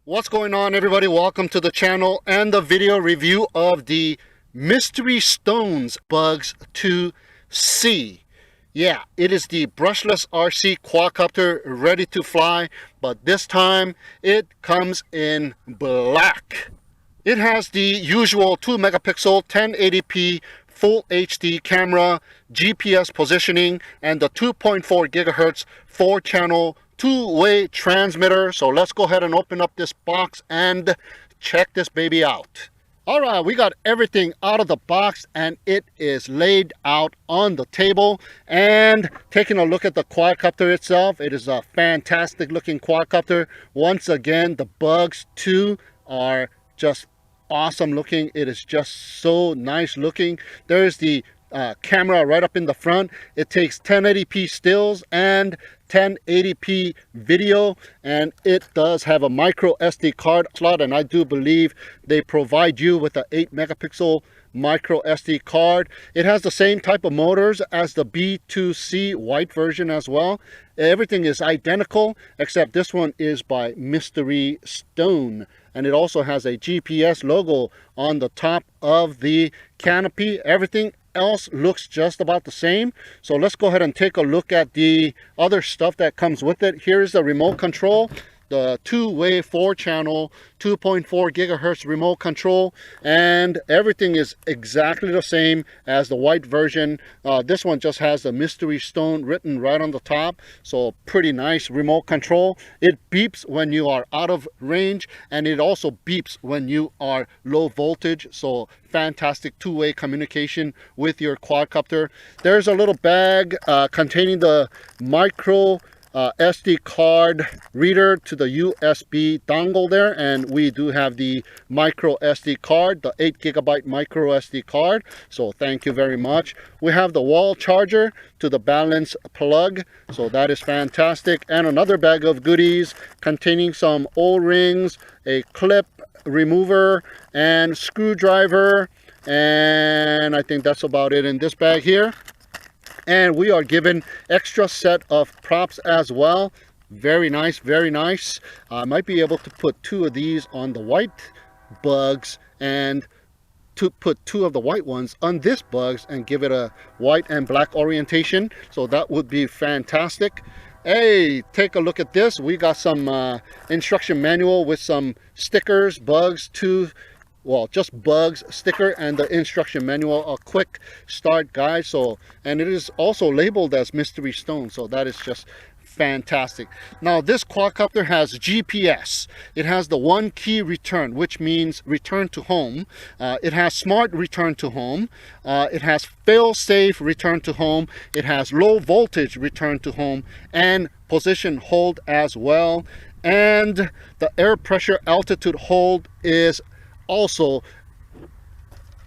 What's going on, everybody? Welcome to the channel and the video review of the Mystery Stones Bugs 2C. Yeah, it is the brushless RC quadcopter ready to fly, but this time it comes in black. It has the usual 2 megapixel 1080p full HD camera, GPS positioning, and the 2.4 gigahertz 4-channel two-way transmitter. So let's go ahead and open up this box and check this baby out. All right, we got everything out of the box and it is laid out on the table. And taking a look at the quadcopter itself, it is a fantastic looking quadcopter. Once again, the Bugs 2 are just awesome looking. It is just so nice looking. There's the camera right up in the front. It takes 1080p stills and 1080p video, and it does have a micro SD card slot, and I do believe they provide you with a 8 megapixel micro SD card. It has the same type of motors as the B2C white version as well. Everything is identical except this one is by Mystery Stone, and it also has a GPS logo on the top of the canopy. Everything else looks just about the same. So let's go ahead and take a look at the other stuff that comes with it. Here's the remote control, the two-way 4-channel 2.4 gigahertz remote control, and everything is exactly the same as the white version. This one just has the Mystery Stone written right on the top, so pretty nice remote control. It beeps when you are out of range, and it also beeps when you are low voltage, so fantastic two-way communication with your quadcopter. There's a little bag containing the micro SD card reader to the USB dongle there, and we do have the micro SD card, the 8 gigabyte micro SD card, so thank you very much. We have the wall charger to the balance plug, so that is fantastic, and another bag of goodies containing some O-rings, a clip remover, and screwdriver, and I think that's about it in this bag here. And we are given extra set of props as well. Very nice, very nice. I might be able to put 2 of these on the white Bugs and to put 2 of the white ones on this Bugs and give it a white and black orientation. So that would be fantastic. Hey, take a look at this. We got some instruction manual with some stickers, Bugs 2. Well, just Bugs sticker and the instruction manual, a quick start guide. So, and it is also labeled as Mystery Stone, so that is just fantastic. Now this quadcopter has GPS. It has the one key return, which means return to home. It has smart return to home. It has fail-safe return to home. It has low voltage return to home and position hold as well. And the air pressure altitude hold is also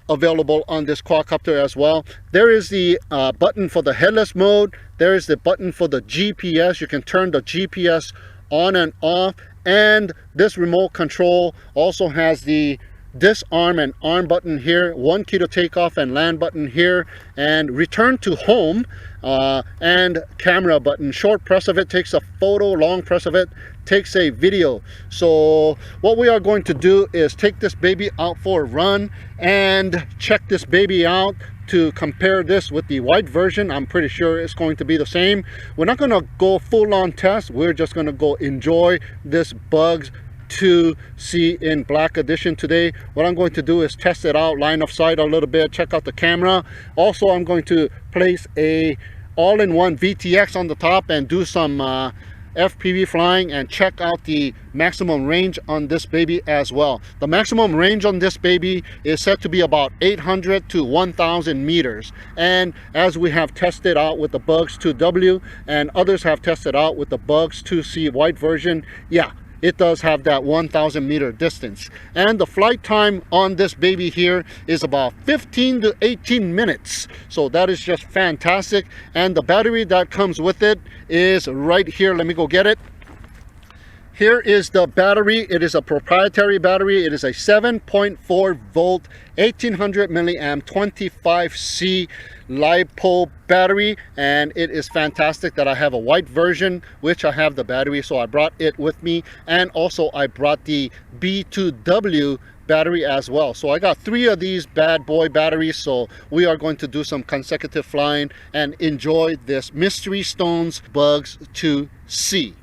available on this quadcopter as well. There is the button for the headless mode. There is the button for the GPS. You can turn the GPS on and off, and this remote control also has the disarm and arm button here, 1 key to take off and land button here, and return to home and camera button. Short press of it takes a photo, long press of it takes a video. So what we are going to do is take this baby out for a run and check this baby out to compare this with the white version. I'm pretty sure it's going to be the same. We're not going to go full-on test. We're just going to go enjoy this Bugs 2C in black edition today. What I'm going to do is test it out, line of sight a little bit, check out the camera. Also, I'm going to place a all-in-one VTX on the top and do some FPV flying and check out the maximum range on this baby as well. The maximum range on this baby is said to be about 800 to 1000 meters, and as we have tested out with the Bugs 2W and others have tested out with the Bugs 2C white version, yeah, it does have that 1000 meter distance, and the flight time on this baby here is about 15 to 18 minutes, so that is just fantastic. And the battery that comes with it is right here. Let me go get it. Here is the battery. It is a proprietary battery. It is a 7.4 volt, 1800 milliamp, 25C LiPo battery, and it is fantastic that I have a white version, which I have the battery, so I brought it with me. And also I brought the B2W battery as well. So I got 3 of these bad boy batteries, so we are going to do some consecutive flying and enjoy this Mystery Stones Bugs 2C.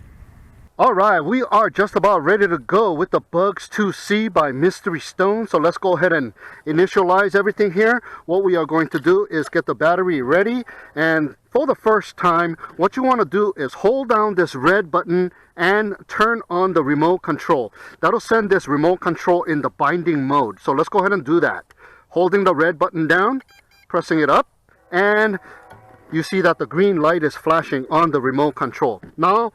All right, we are just about ready to go with the Bugs 2C by Mystery Stone. So let's go ahead and initialize everything here. What we are going to do is get the battery ready. And for the first time, what you want to do is hold down this red button and turn on the remote control. That'll send this remote control in the binding mode. So let's go ahead and do that. Holding the red button down, pressing it up, and you see that the green light is flashing on the remote control. Now,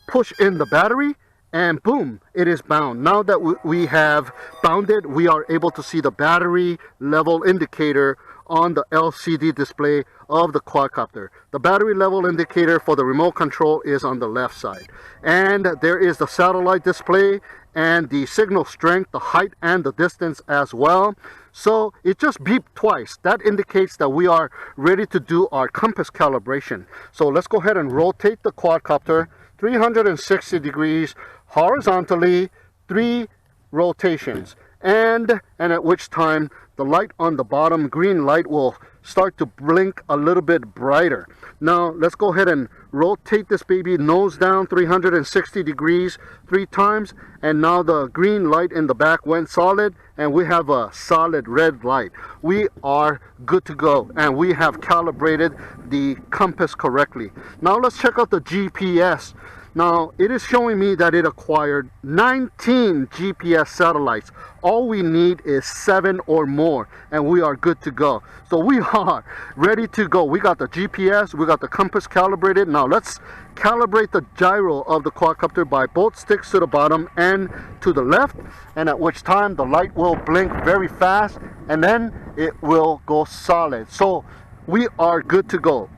push in the battery and boom, it is bound. Now that we have bound it, we are able to see the battery level indicator on the LCD display of the quadcopter. The battery level indicator for the remote control is on the left side. And there is the satellite display and the signal strength, the height and the distance as well. So it just beeped twice. That indicates that we are ready to do our compass calibration. So let's go ahead and rotate the quadcopter 360 degrees horizontally, 3 rotations, and at which time the light on the bottom, green light, will start to blink a little bit brighter. Now let's go ahead and rotate this baby nose down 360 degrees 3 times, and now the green light in the back went solid and we have a solid red light. We are good to go and we have calibrated the compass correctly. Now let's check out the GPS. Now it is showing me that it acquired 19 GPS satellites. All we need is 7 or more and we are good to go. So we are ready to go. We got the GPS, we got the compass calibrated. Now let's calibrate the gyro of the quadcopter by both sticks to the bottom and to the left, and at which time the light will blink very fast and then it will go solid. So we are good to go.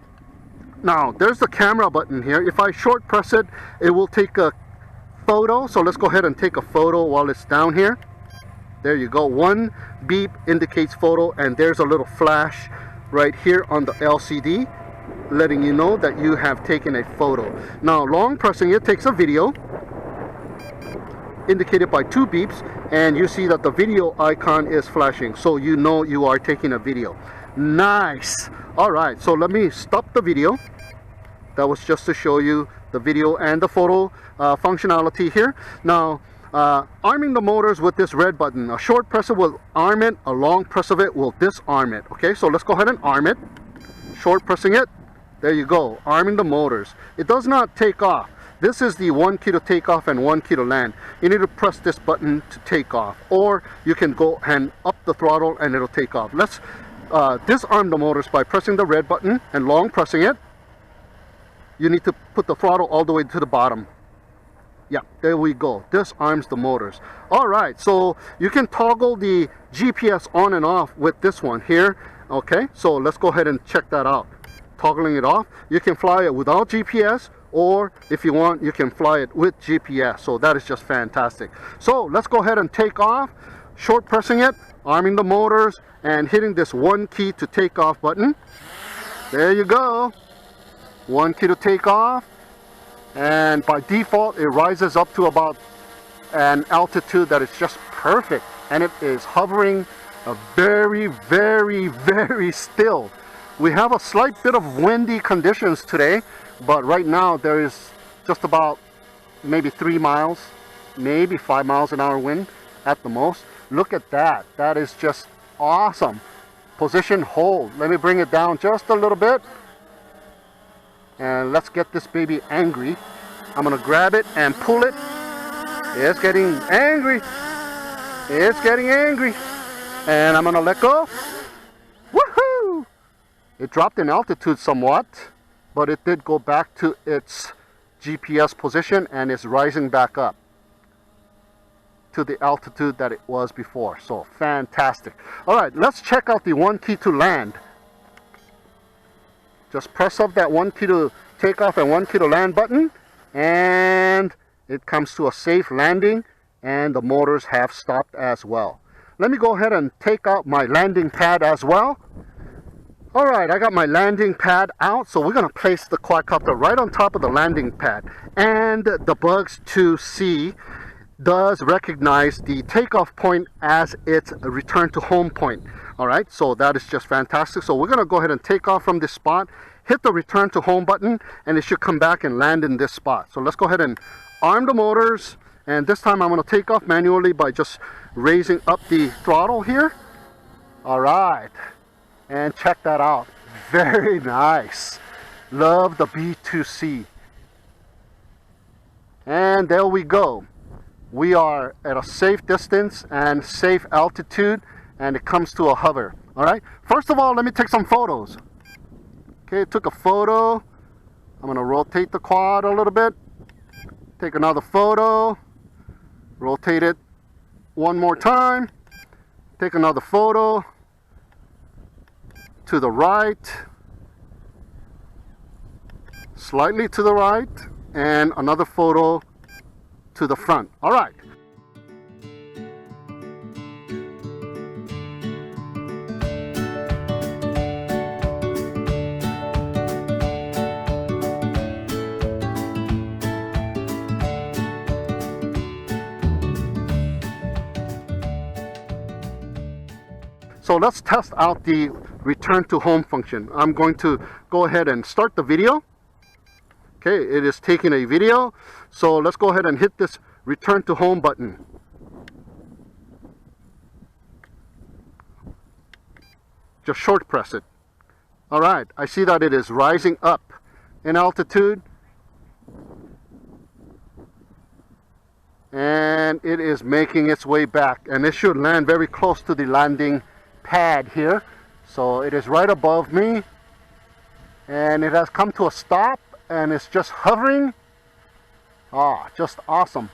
Now there's the camera button here. If I short press it, it will take a photo. So let's go ahead and take a photo while it's down here. There you go. 1 beep indicates photo, and there's a little flash right here on the LCD letting you know that you have taken a photo. Now long pressing it takes a video indicated by 2 beeps, and you see that the video icon is flashing, so you know you are taking a video. Nice. All right, so let me stop the video. That was just to show you the video and the photo functionality here. Now arming the motors with this red button. A short press will arm it, a long press of it will disarm it. Okay, so let's go ahead and arm it. Short pressing it, there you go, arming the motors. It does not take off. This is the 1 key to take off and 1 key to land. You need to press this button to take off, or you can go and up the throttle and it'll take off. Let's disarm the motors by pressing the red button and long pressing it. You need to put the throttle all the way to the bottom. Yeah, there we go. Disarms the motors. All right, so you can toggle the GPS on and off with this one here. Okay, so let's go ahead and check that out. Toggling it off. You can fly it without GPS, or if you want, you can fly it with GPS. So that is just fantastic. So let's go ahead and take off. Short pressing it, arming the motors, and hitting this 1 key to take off button. There you go. 1 key to take off, and by default it rises up to about an altitude that is just perfect, and it is hovering very, very, very still. We have a slight bit of windy conditions today, but right now there is just about maybe 3 miles, maybe 5 miles an hour wind at the most. Look at that. That is just awesome. Position hold. Let me bring it down just a little bit. And let's get this baby angry. I'm gonna grab it and pull it. It's getting angry. It's getting angry. And I'm gonna let go. Woohoo! It dropped in altitude somewhat, but it did go back to its GPS position and is rising back up to the altitude that it was before. So fantastic. All right, let's check out the 1 key to land. Just press up that 1 key to take off and 1 key to land button, and it comes to a safe landing, and the motors have stopped as well. Let me go ahead and take out my landing pad as well. Alright, I got my landing pad out, so we're going to place the quadcopter right on top of the landing pad. And the Bugs 2C does recognize the takeoff point as its return to home point. Alright, so that is just fantastic. So we're going to go ahead and take off from this spot, hit the return to home button, and it should come back and land in this spot. So let's go ahead and arm the motors, and this time I'm going to take off manually by just raising up the throttle here. Alright. And check that out. Very nice. Love the B2C. And there we go. We are at a safe distance and safe altitude, and it comes to a hover. Alright. First of all, let me take some photos. Okay, took a photo. I'm going to rotate the quad a little bit. Take another photo. Rotate it one more time. Take another photo. To the right, slightly to the right, and another photo to the front. All right. So let's test out the return to home function. I'm going to go ahead and start the video. Okay, it is taking a video. So let's go ahead and hit this return to home button. Just short press it. All right, I see that it is rising up in altitude. And it is making its way back. And it should land very close to the landing pad here. So it is right above me, and it has come to a stop, and it's just hovering. Ah, just awesome.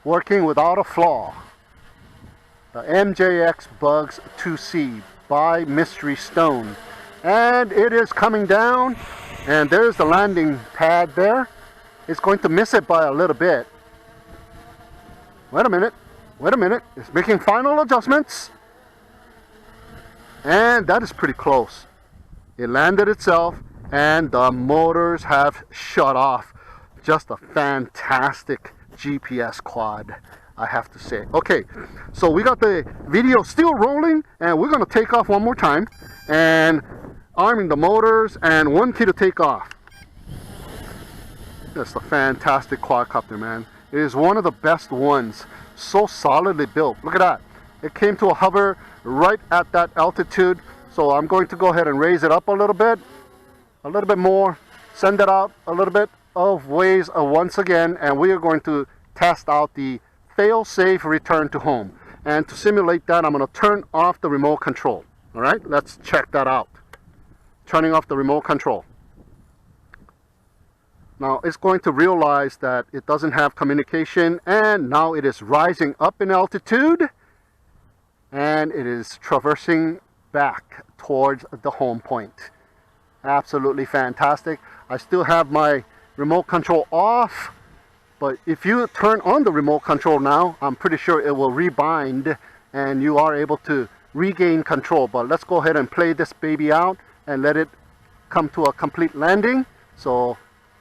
Working without a flaw. The MJX Bugs 2C by Mystery Stone. And it is coming down, and there's the landing pad there. It's going to miss it by a little bit. Wait a minute. Wait a minute, it's making final adjustments. And that is pretty close. It landed itself, and the motors have shut off. Just a fantastic GPS quad, I have to say. Okay, so we got the video still rolling, and we're going to take off one more time. And arming the motors, and 1 key to take off. That's a fantastic quadcopter, man. It is one of the best ones. So solidly built. Look at that. It came to a hover right at that altitude. So I'm going to go ahead and raise it up a little bit more, send it out a little bit of ways once again, and we are going to test out the Failsafe return to home. And to simulate that, I'm going to turn off the remote control. All right, let's check that out. Turning off the remote control. Now it's going to realize that it doesn't have communication, and now it is rising up in altitude, and it is traversing back towards the home point. Absolutely fantastic. I still have my remote control off, but if you turn on the remote control now, I'm pretty sure it will rebind and you are able to regain control. But let's go ahead and play this baby out and let it come to a complete landing. So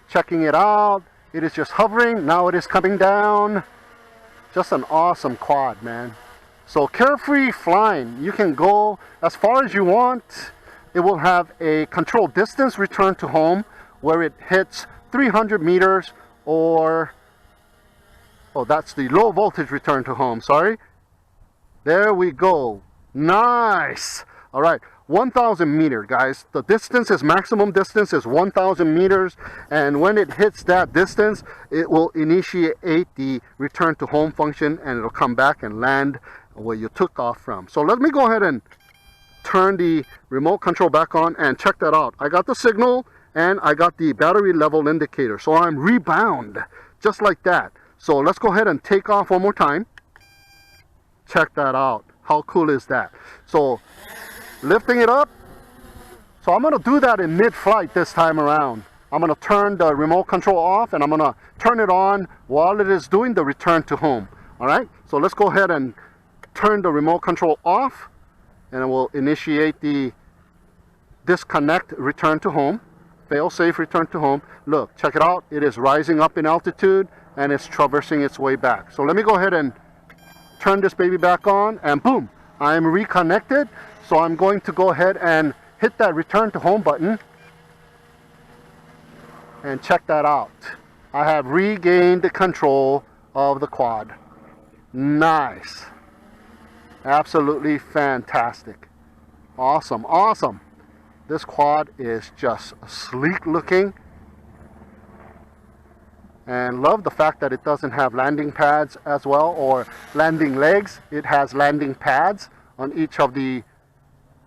checking it out, it is just hovering. Now it is coming down. Just an awesome quad, man. So carefree flying, you can go as far as you want. It will have a control distance return to home where it hits 300 meters, or that's the low voltage return to home, sorry. There we go. Nice. All right, 1,000 meter, guys. The distance is, maximum distance is 1,000 meters, and when it hits that distance, it will initiate the return to home function, and it'll come back and land where you took off from. So let me go ahead and turn the remote control back on and check that out. I got the signal and I got the battery level indicator, so I'm rebound just like that. So let's go ahead and take off one more time. Check that out. How cool is that? So lifting it up. So I'm going to do that in mid-flight this time around. I'm going to turn the remote control off, and I'm going to turn it on while it is doing the return to home. All right, so let's go ahead and turn the remote control off, and it will initiate the disconnect return to home, fail-safe return to home. Look, check it out. It is rising up in altitude and it's traversing its way back. So let me go ahead and turn this baby back on, and boom, I'm reconnected. So I'm going to go ahead and hit that return to home button, and check that out. I have regained the control of the quad. Nice. Absolutely fantastic. Awesome, awesome. This quad is just sleek looking, and love the fact that it doesn't have landing pads as well, or landing legs. It has landing pads on each of the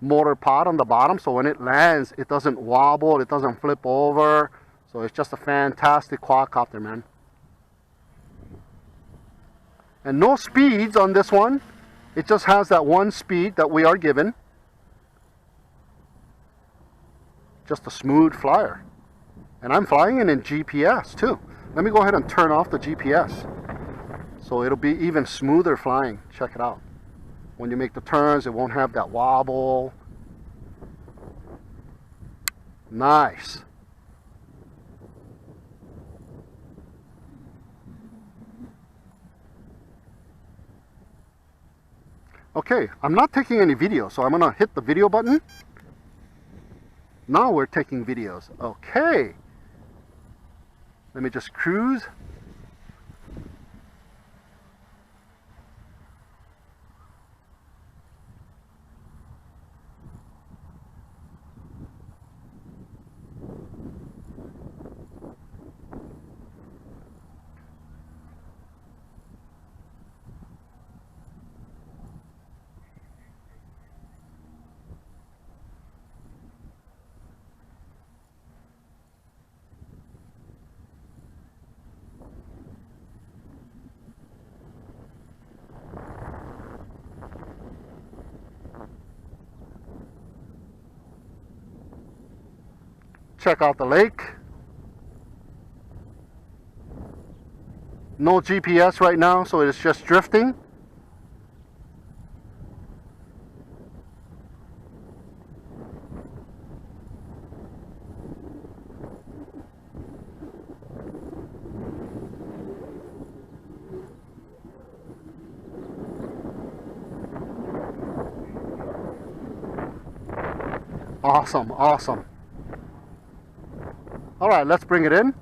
motor pod on the bottom, so when it lands it doesn't wobble, it doesn't flip over. So it's just a fantastic quadcopter, man. And no speeds on this one. It just has that one speed that we are given. Just a smooth flyer. And I'm flying it in GPS too. Let me go ahead and turn off the GPS, so it'll be even smoother flying. Check it out. When you make the turns, it won't have that wobble. Nice. Okay, I'm not taking any video, so I'm gonna hit the video button. Now we're taking videos. Okay. Let me just cruise. Check out the lake. No GPS right now, so it's just drifting. Awesome, awesome. All right, let's bring it in.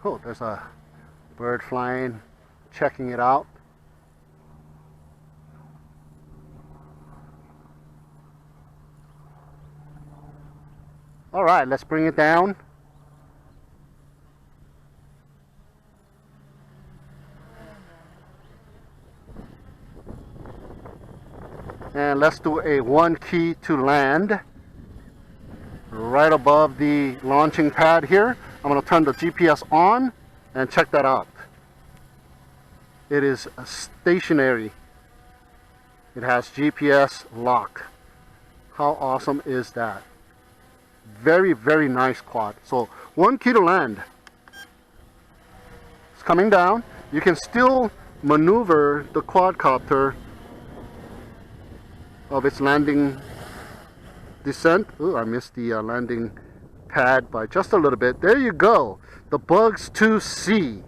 Oh, there's a bird flying, checking it out. All right, let's bring it down. And let's do a 1 key to land right above the launching pad here. I'm going to turn the GPS on and check that out. It is stationary. It has GPS lock. How awesome is that? Very, very nice quad. So 1 key to land. It's coming down. You can still maneuver the quadcopter of its landing descent. Oh, I missed the landing pad by just a little bit. There you go, the Bugs B2C.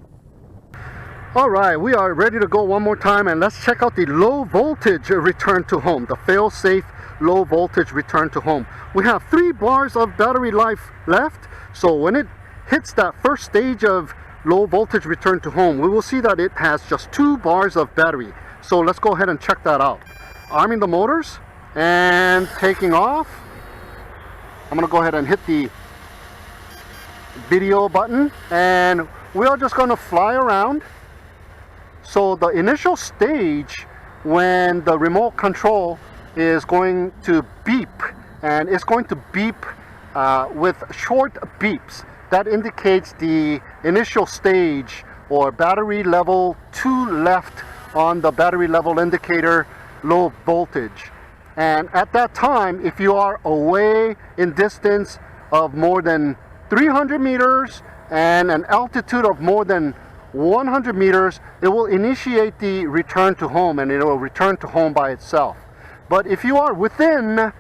All right, we are ready to go one more time, and let's check out the low voltage return to home, the fail-safe low voltage return to home. We have 3 bars of battery life left, so when it hits that first stage of low voltage return to home, we will see that it has just 2 bars of battery. So let's go ahead and check that out. Arming the motors and taking off. I'm gonna go ahead and hit the video button, and we are just gonna fly around. So the initial stage, when the remote control is going to beep, and it's going to beep with short beeps, that indicates the initial stage, or battery level 2 left on the battery level indicator. low voltage. And at that time, if you are away in distance of more than 300 meters and an altitude of more than 100 meters, it will initiate the return to home, and it will return to home by itself. But if you are within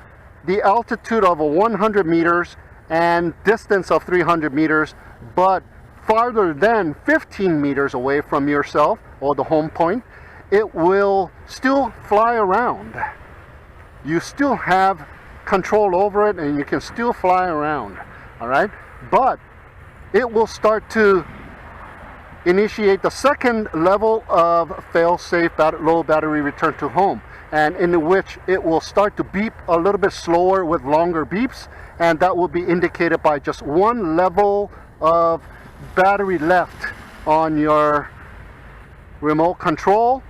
the altitude of 100 meters and distance of 300 meters, but farther than 15 meters away from yourself or the home point, it will still fly around. You still have control over it and you can still fly around, all right? But it will start to initiate the second level of fail-safe low battery return to home, and in which it will start to beep a little bit slower with longer beeps, and that will be indicated by just one level of battery left on your remote control,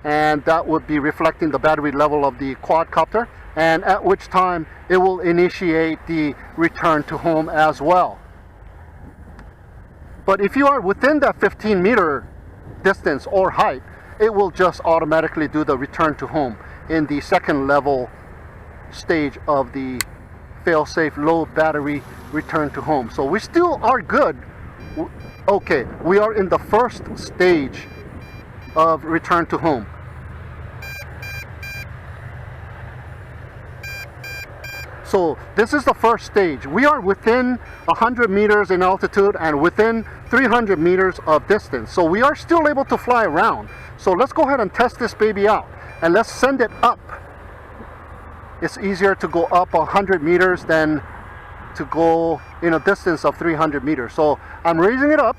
and that would be reflecting the battery level of the quadcopter, and at which time it will initiate the return to home as well. But if you are within that 15-meter distance or height, it will just automatically do the return to home in the second level stage of the fail-safe low battery return to home. So we still are good. Okay, we are in the first stage of return to home. So this is the first stage. We are within 100 meters in altitude and within 300 meters of distance. So we are still able to fly around. So let's go ahead and test this baby out, and let's send it up. It's easier to go up 100 meters than to go in a distance of 300 meters. So I'm raising it up,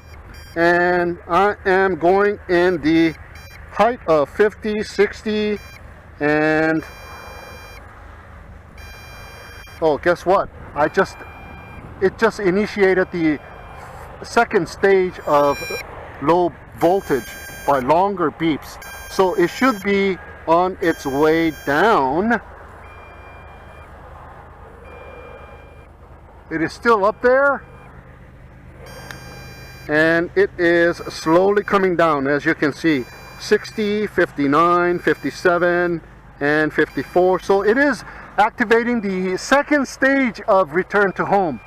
and I am going in the height of 50, 60, and oh, guess what? It just initiated the second stage of low voltage by longer beeps. So it should be on its way down. It is still up there, and it is slowly coming down, as you can see. 60, 59, 57, and 54. So it is activating the second stage of return to home.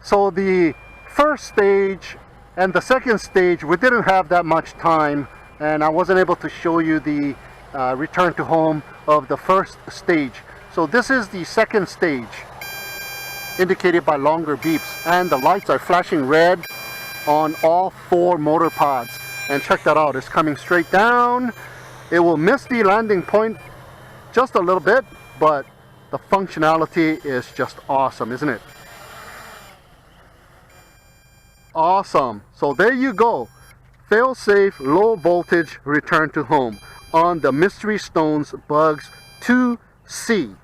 So the first stage and the second stage, we didn't have that much time, and I wasn't able to show you the return to home of the first stage. So this is the second stage, indicated by longer beeps, and the lights are flashing red on all 4 motor pods. And check that out, it's coming straight down. It will miss the landing point just a little bit, but the functionality is just awesome, isn't it? Awesome. So there you go. Fail-safe low voltage return to home on the Mystery Stones Bugs 2C.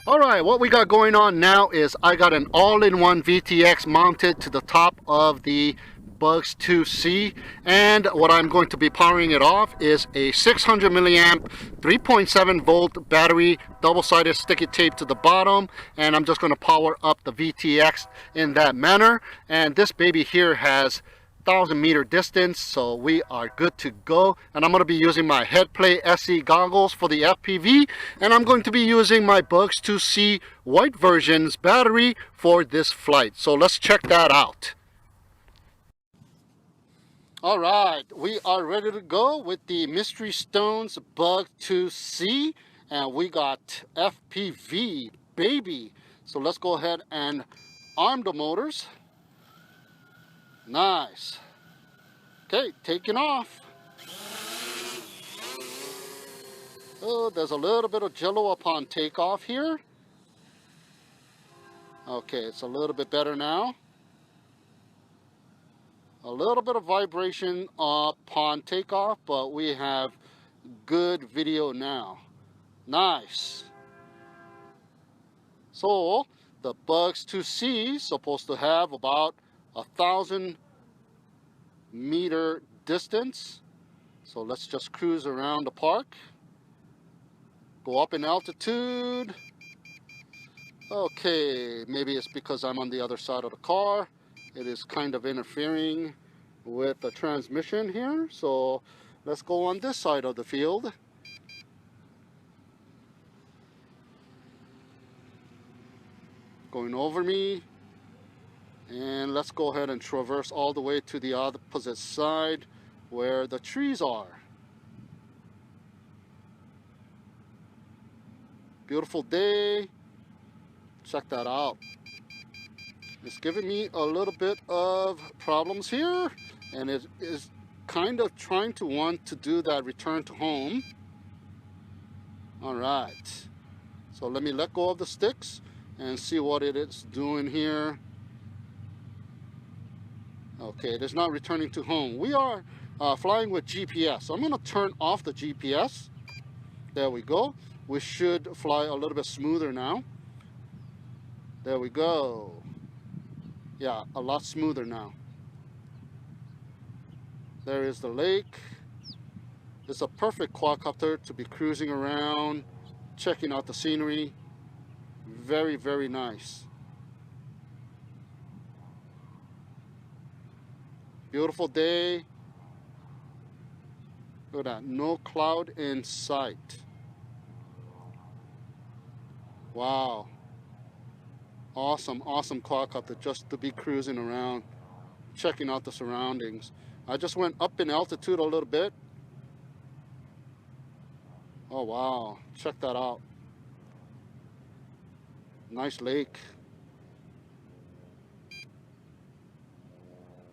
Alright, what we got going on now is I got an all-in-one VTX mounted to the top of the Bugs 2C, and what I'm going to be powering it off is a 600 milliamp 3.7 volt battery, double-sided sticky tape to the bottom, and I'm just going to power up the VTX in that manner. And this baby here has 1,000-meter distance, so we are good to go. And I'm going to be using my Headplay SE goggles for the FPV, and I'm going to be using my Bugs 2C white version's battery for this flight. So let's check that out. All right, we are ready to go with the Mystery Stones Bug 2C, and we got FPV, baby. So let's go ahead and arm the motors. Nice. Okay, taking off. Oh, there's a little bit of jello upon takeoff here. Okay, it's a little bit better now. A little bit of vibration upon takeoff, but we have good video now. Nice. So the Bugs 2C is supposed to have about 1,000-meter distance. So let's just cruise around the park. Go up in altitude. Okay, maybe it's because I'm on the other side of the car. It is kind of interfering with the transmission here. So let's go on this side of the field. going over me. And let's go ahead and traverse all the way to the opposite side where the trees are. Beautiful day. Check that out. It's giving me a little bit of problems here, and it is kind of trying to want to do that return to home. All right, so let me let go of the sticks and see what it is doing here. Okay, it is not returning to home. We are flying with GPS, so I'm going to turn off the GPS. There we go. We should fly a little bit smoother now. There we go. Yeah, a lot smoother now. There is the lake. It's a perfect quadcopter to be cruising around, checking out the scenery. Very, very nice. Beautiful day. Look at that, no cloud in sight. Wow. Awesome, awesome quadcopter just to be cruising around, checking out the surroundings. I just went up in altitude a little bit. Oh wow, check that out. Nice lake.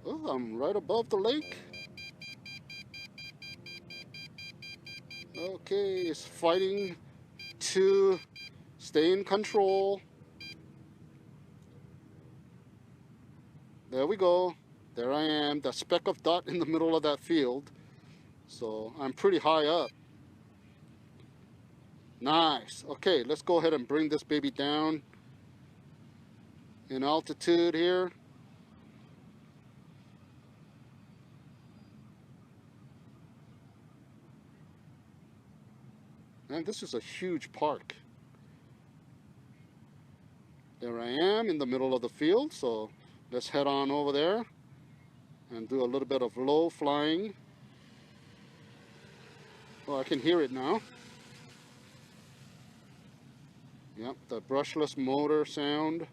Oh, I'm right above the lake. Okay, it's fighting to stay in control. There we go. There I am, that speck of dot in the middle of that field. So I'm pretty high up. Nice. Okay, let's go ahead and bring this baby down in altitude here. Man, this is a huge park. There I am in the middle of the field, so let's head on over there and do a little bit of low flying. Oh, I can hear it now. Yep, the brushless motor sound.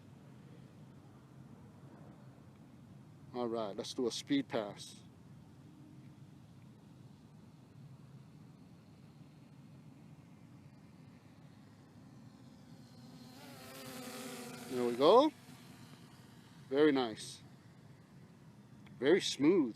All right, let's do a speed pass. There we go. Very nice. Very smooth.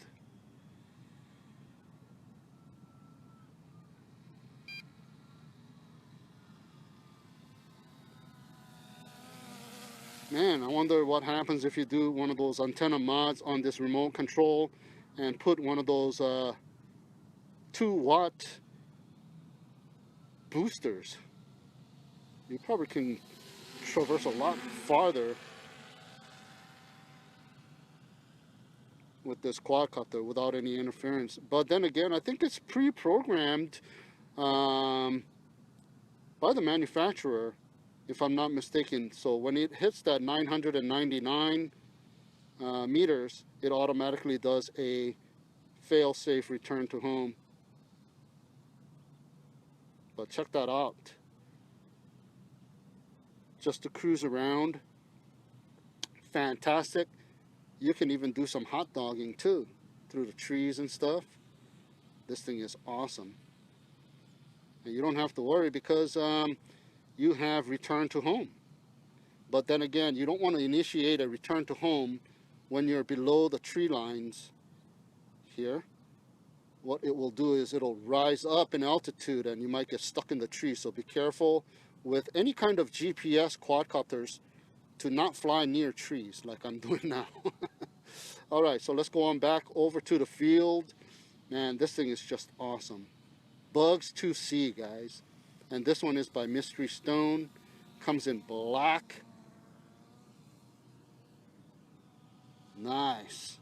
Man, I wonder what happens if you do one of those antenna mods on this remote control and put one of those 2-watt boosters. You probably can traverse a lot farther with this quadcopter without any interference. But then again, I think it's pre-programmed by the manufacturer, if I'm not mistaken. So when it hits that 999 meters, it automatically does a fail-safe return to home. But check that out. Just to cruise around. Fantastic. You can even do some hot dogging too, through the trees and stuff. This thing is awesome. And you don't have to worry because you have return to home. But then again, you don't want to initiate a return to home when you're below the tree lines here. What it will do is it'll rise up in altitude and you might get stuck in the tree. So be careful with any kind of GPS quadcopters to not fly near trees like I'm doing now. All right, so let's go on back over to the field. Man, this thing is just awesome. Bugs B2C, guys. And this one is by Mystery Stone. Comes in black. Nice.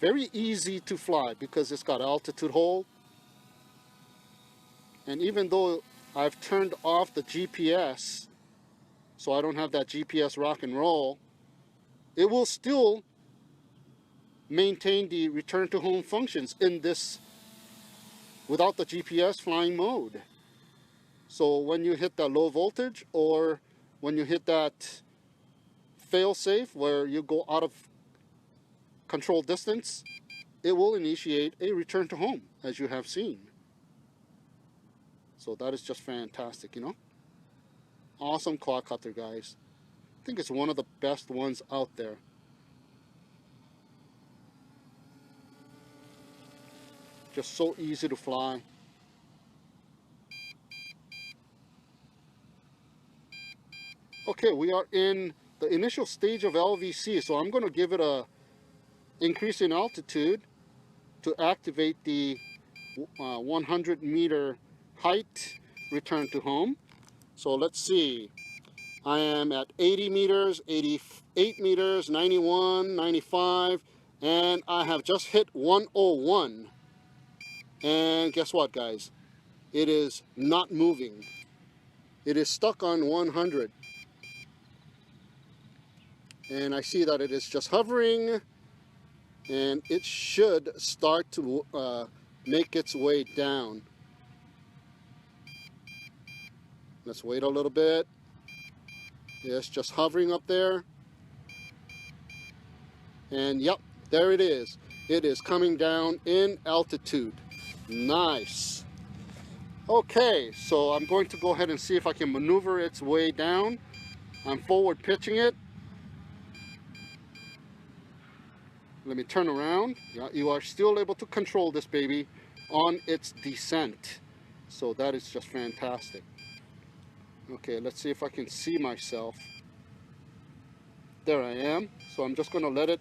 Very easy to fly because it's got altitude hold. And even though I've turned off the GPS, so I don't have that GPS rock and roll, it will still maintain the return to home functions in this without the GPS flying mode. So when you hit the low voltage or when you hit that failsafe where you go out of control distance, it will initiate a return to home, as you have seen. So that is just fantastic, you know. Awesome quad cutter, guys. I think it's one of the best ones out there. Just so easy to fly. Okay, we are in the initial stage of LVC, so I'm going to give it a increase in altitude to activate the 100 meter height return to home. So let's see. I am at 80 meters, 88 meters, 91, 95, and I have just hit 101. And guess what, guys? It is not moving. It is stuck on 100. And I see that it is just hovering, and it should start to make its way down. Let's wait a little bit. It's just hovering up there. And yep, there it is. It is coming down in altitude. Nice. Okay, so I'm going to go ahead and see if I can maneuver its way down. I'm forward pitching it. Let me turn around. Yeah, you are still able to control this baby on its descent. So that is just fantastic. Okay, let's see if I can see myself. There I am. So I'm just going to let it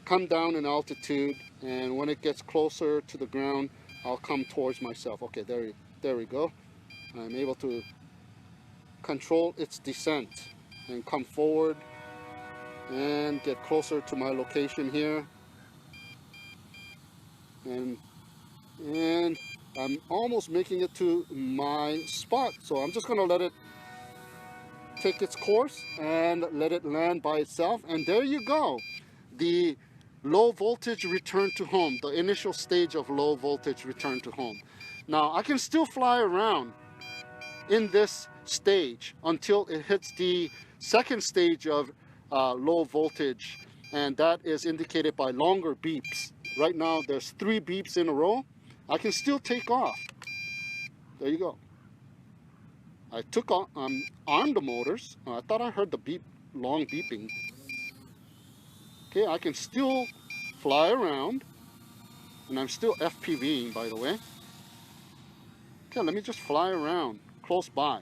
come down in altitude, and when it gets closer to the ground, I'll come towards myself. Okay, there we go. I'm able to control its descent and come forward and get closer to my location here. And I'm almost making it to my spot, so I'm just going to let it take its course and let it land by itself. And there you go, the low voltage return to home, the initial stage of low voltage return to home. Now I can still fly around in this stage until it hits the second stage of low voltage, and that is indicated by longer beeps. Right now there's 3 beeps in a row. I can still take off. There you go. I took on armed the motors. I thought I heard the beep, long beeping. Okay, I can still fly around, and I'm still FPVing, by the way. Okay, let me just fly around close by.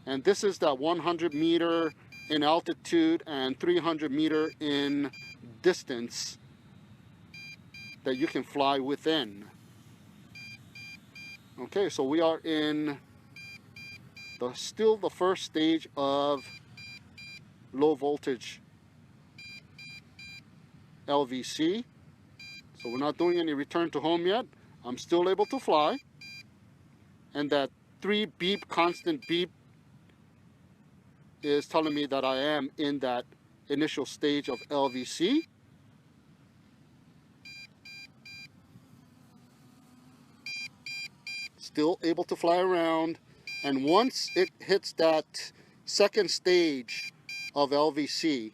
And this is that 100 meter in altitude and 300 meter in distance that you can fly within. Okay, so we are in still the first stage of low voltage LVC. So we're not doing any return to home yet. I'm still able to fly. And that 3 beep, constant beep, is telling me that I am in that initial stage of LVC. Still able to fly around, and once it hits that second stage of LVC,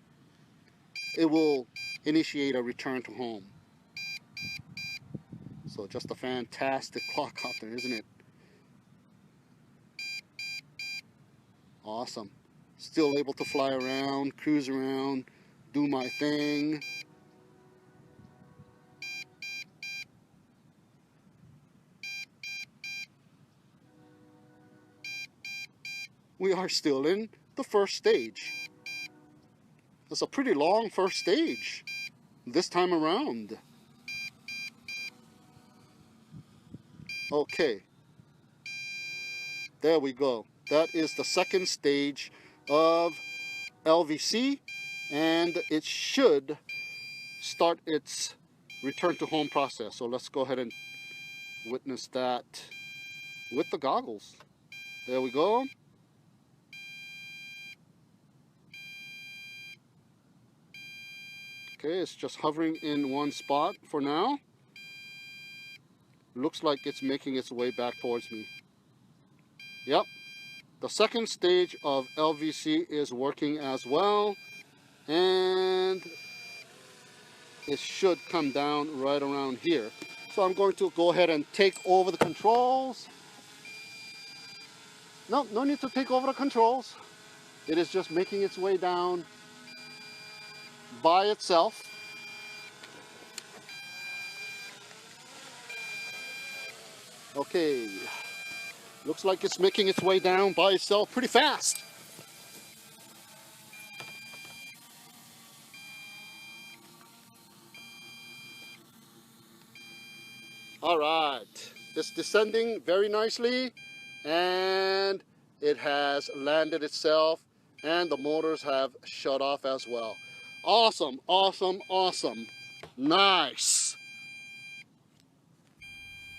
it will initiate a return to home. So just a fantastic quadcopter, isn't it? Awesome. Still able to fly around, cruise around, do my thing. We are still in the first stage. It's a pretty long first stage this time around. Okay, there we go. That is the second stage of LVC, and it should start its return to home process. So let's go ahead and witness that with the goggles. There we go. Okay, it's just hovering in one spot for now. Looks like it's making its way back towards me. Yep, The second stage of LVC is working as well, and it should come down right around here. So I'm going to go ahead and take over the controls. No need to take over the controls. It is just making its way down by itself. Okay, looks like it's making its way down by itself pretty fast. All right, it's descending very nicely, and it has landed itself, and the motors have shut off as well. Awesome, awesome, awesome. Nice.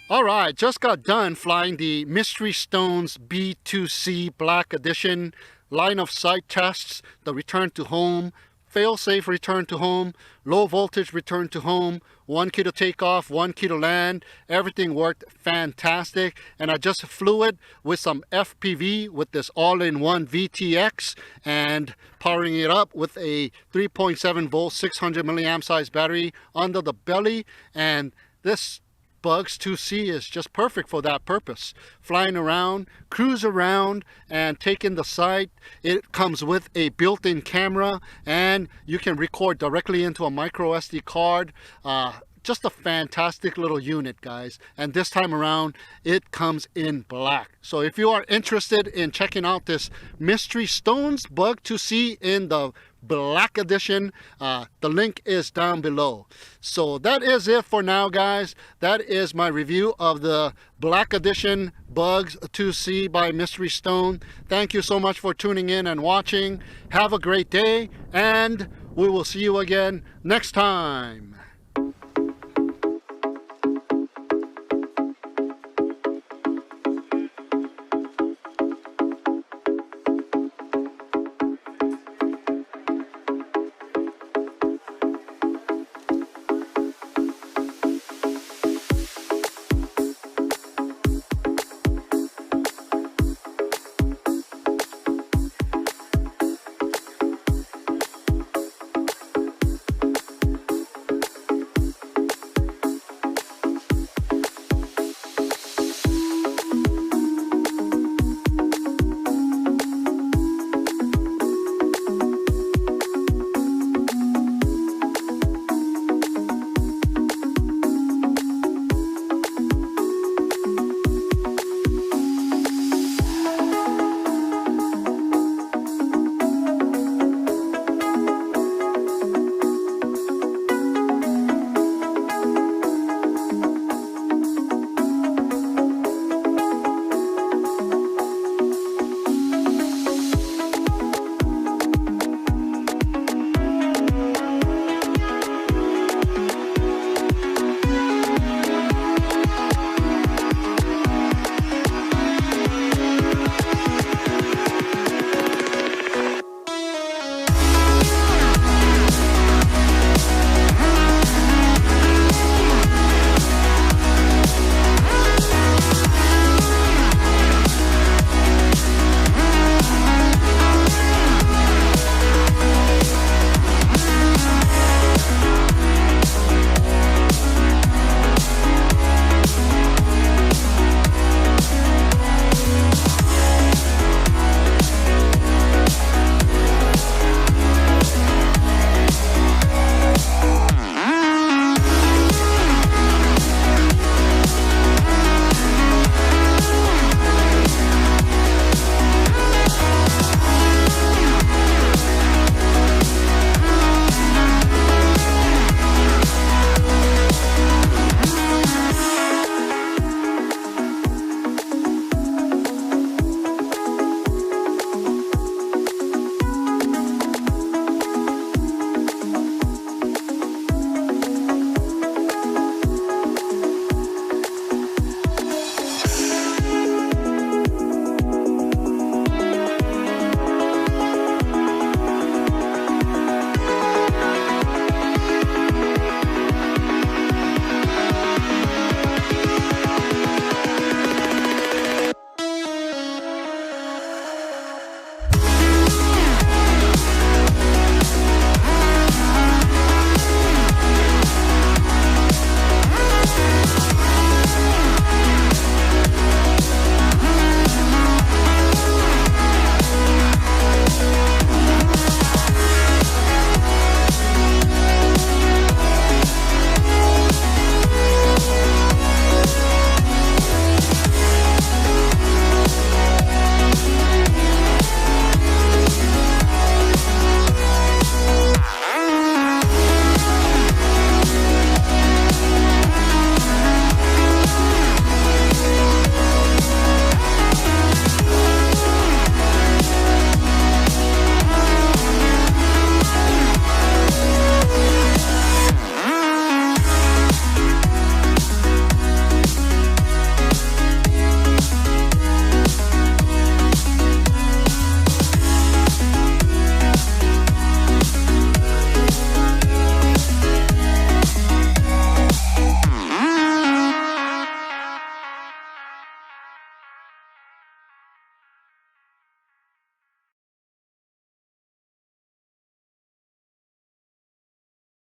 All right, just got done flying the Mystery Stones B2C Black Edition line of sight tests, the return to home, fail-safe return to home, low voltage return to home, 1 key to take off, 1 key to land. Everything worked fantastic, and I just flew it with some FPV with this all-in-one VTX and powering it up with a 3.7 volt 600 milliamp size battery under the belly, and this Bugs 2C is just perfect for that purpose. Flying around, cruise around, and take in the sight. It comes with a built-in camera, and you can record directly into a micro SD card. Just a fantastic little unit, guys. And this time around, it comes in black. So if you are interested in checking out this Mystery Stones Bug 2C in the Black Edition, the link is down below. So that is it for now, guys. That is my review of the Black Edition Bugs 2C by Mystery Stone. Thank you so much for tuning in and watching. Have a great day, and we will see you again next time.